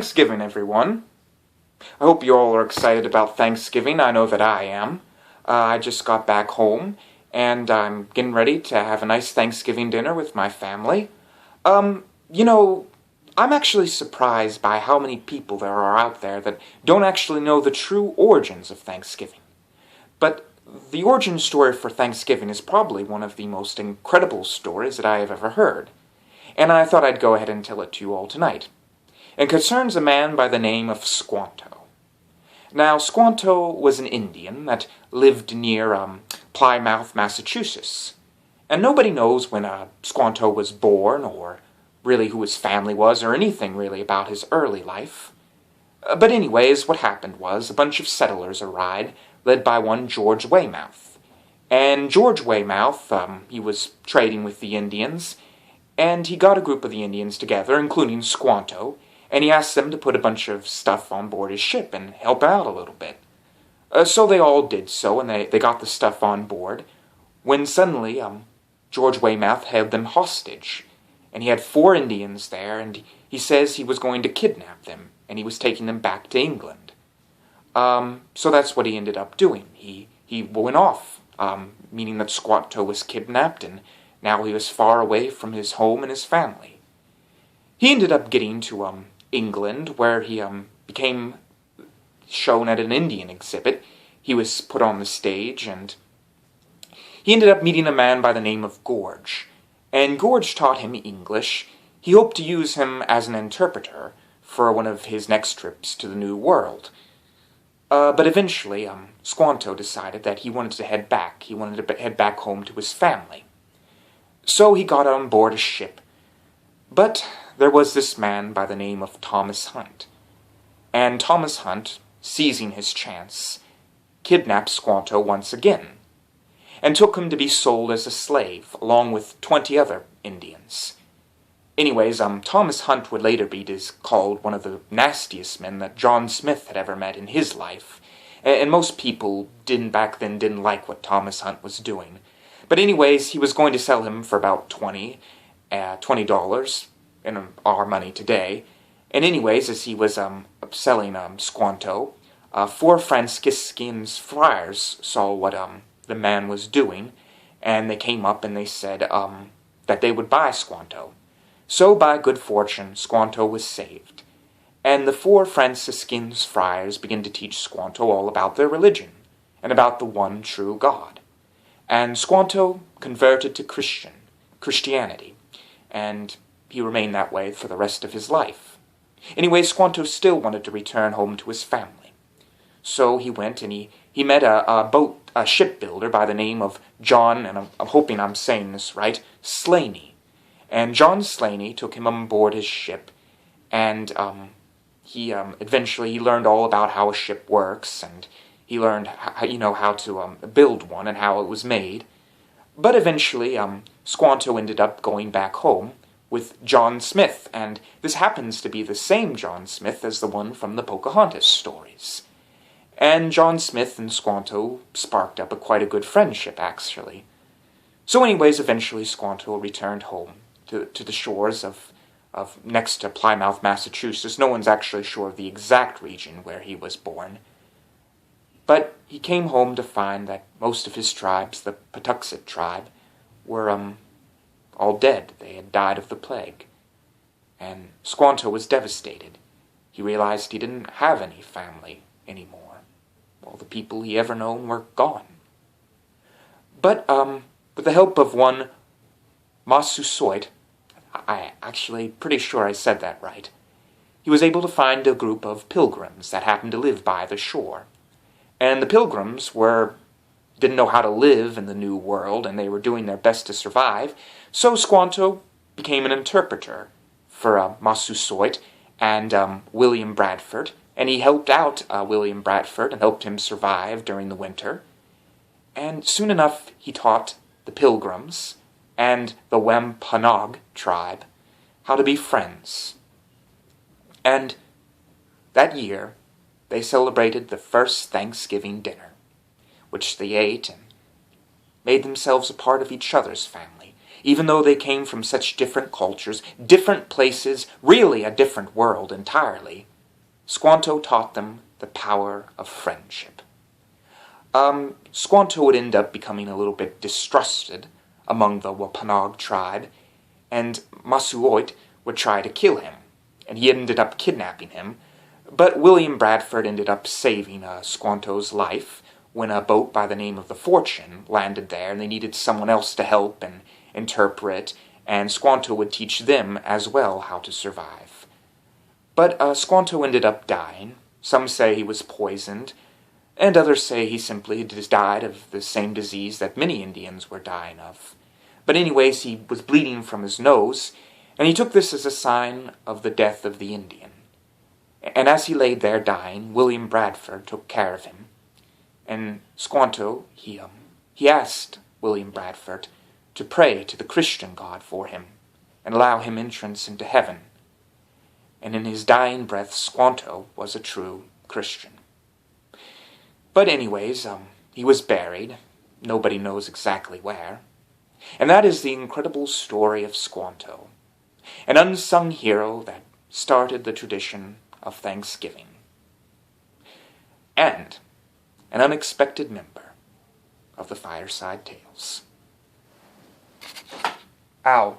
Thanksgiving, everyone. I hope you all are excited about Thanksgiving. I know that I am. I just got back home, and I'm getting ready to have a nice Thanksgiving dinner with my family. Um, you know, I'm actually surprised by how many people there are out there that don't actually know the true origins of Thanksgiving. But the origin story for Thanksgiving is probably one of the most incredible stories that I have ever heard, and I thought I'd go ahead and tell it to you all tonight. It concerns a man by the name of Squanto. Now, Squanto was an Indian that lived near Plymouth, Massachusetts. And nobody knows when Squanto was born, or really who his family was, or anything really about his early life. But anyways, what happened was a bunch of settlers arrived, led by one George Weymouth. And George Weymouth, he was trading with the Indians, and he got a group of the Indians together, including Squanto, and he asked them to put a bunch of stuff on board his ship and help out a little bit. So they all did so, and they got the stuff on board, when suddenly George Weymouth held them hostage. And he had 4 Indians there, and he says he was going to kidnap them, and he was taking them back to England. So that's what he ended up doing. He went off, meaning that Squanto was kidnapped, and now he was far away from his home and his family. He ended up getting to England, where he became shown at an Indian exhibit. He was put on the stage, and he ended up meeting a man by the name of Gorge. And Gorge taught him English. He hoped to use him as an interpreter for one of his next trips to the New World. But eventually, Squanto decided that he wanted to head back. He wanted to head back home to his family. So he got on board a ship. But there was this man by the name of Thomas Hunt. And Thomas Hunt, seizing his chance, kidnapped Squanto once again, and took him to be sold as a slave, along with 20 other Indians. Anyways, Thomas Hunt would later be called one of the nastiest men that John Smith had ever met in his life, and most people back then didn't like what Thomas Hunt was doing. But anyways, he was going to sell him for about $20 in our money today. And anyways, as he was selling Squanto, 4 Franciscan friars saw what the man was doing, and they came up and they said that they would buy Squanto. So by good fortune, Squanto was saved, and the 4 Franciscan friars began to teach Squanto all about their religion, and about the one true God. And Squanto converted to Christianity, and he remained that way for the rest of his life. Anyway, Squanto still wanted to return home to his family. So he went and he met a shipbuilder by the name of John, and I'm hoping I'm saying this right, Slaney. And John Slaney took him on board his ship, and eventually he learned all about how a ship works, and he learned how to build one and how it was made. But eventually Squanto ended up going back home with John Smith, and this happens to be the same John Smith as the one from the Pocahontas stories. And John Smith and Squanto sparked up quite a good friendship, actually. So anyways, eventually Squanto returned home to the shores of next to Plymouth, Massachusetts. No one's actually sure of the exact region where he was born. But he came home to find that most of his tribes, the Patuxet tribe, were all dead. They had died of the plague. And Squanto was devastated. He realized he didn't have any family anymore. All the people he ever known were gone. But with the help of one Massasoit, I'm actually pretty sure I said that right, he was able to find a group of pilgrims that happened to live by the shore. And the pilgrims didn't know how to live in the New World, and they were doing their best to survive. So Squanto became an interpreter for Massasoit and William Bradford, and he helped out William Bradford and helped him survive during the winter. And soon enough, he taught the Pilgrims and the Wampanoag tribe how to be friends. And that year, they celebrated the first Thanksgiving dinner, which they ate and made themselves a part of each other's family, even though they came from such different cultures, different places, really a different world entirely. Squanto taught them the power of friendship. Squanto would end up becoming a little bit distrusted among the Wampanoag tribe, and Masuoit would try to kill him, and he ended up kidnapping him. But William Bradford ended up saving Squanto's life when a boat by the name of the Fortune landed there, and they needed someone else to help and interpret, and Squanto would teach them as well how to survive. But Squanto ended up dying. Some say he was poisoned, and others say he simply just died of the same disease that many Indians were dying of. But anyways, he was bleeding from his nose, and he took this as a sign of the death of the Indian. And as he lay there dying, William Bradford took care of him. And Squanto, he asked William Bradford to pray to the Christian God for him and allow him entrance into heaven. And in his dying breath, Squanto was a true Christian. But anyways, he was buried. Nobody knows exactly where. And that is the incredible story of Squanto, an unsung hero that started the tradition of Thanksgiving, and an unexpected member of the Fireside Tales. Ow.